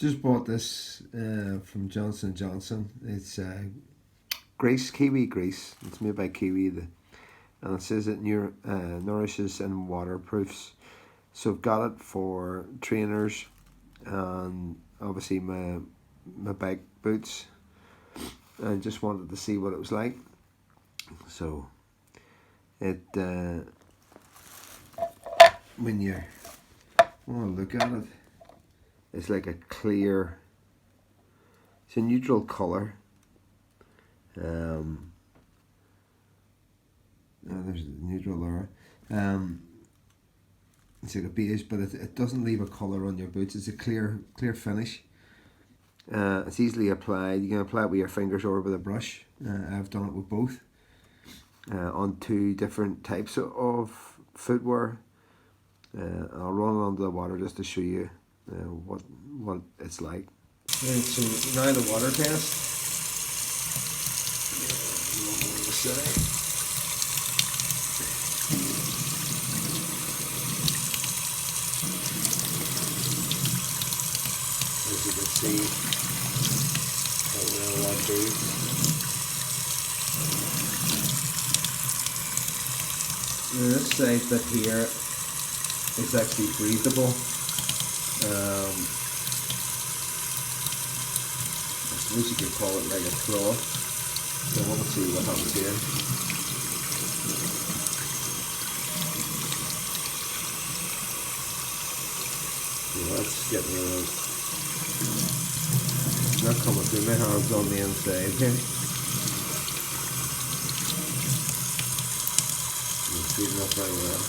Just bought this from Johnson & Johnson. It's grease, kiwi grease. It's made by Kiwi, and it says it nourishes and waterproofs. So I've got it for trainers and obviously my bike boots. I just wanted to see what it was like. So it when you want to look at it, it's like a clear, it's a neutral colour. There's a neutral there. It's like a beige, but it doesn't leave a colour on your boots. It's a clear finish. It's easily applied. You can apply it with your fingers or with a brush. I've done it with both. On two different types of footwear. I'll run it under the water just to show you what it's like. Right, so now the water test. As you can see, how well that breathes. This side bit here is actually breathable. I suppose you could call it like a cloth. So I want to see what happens here. So that's getting not coming through. My hand's on the inside here. You see it not very well.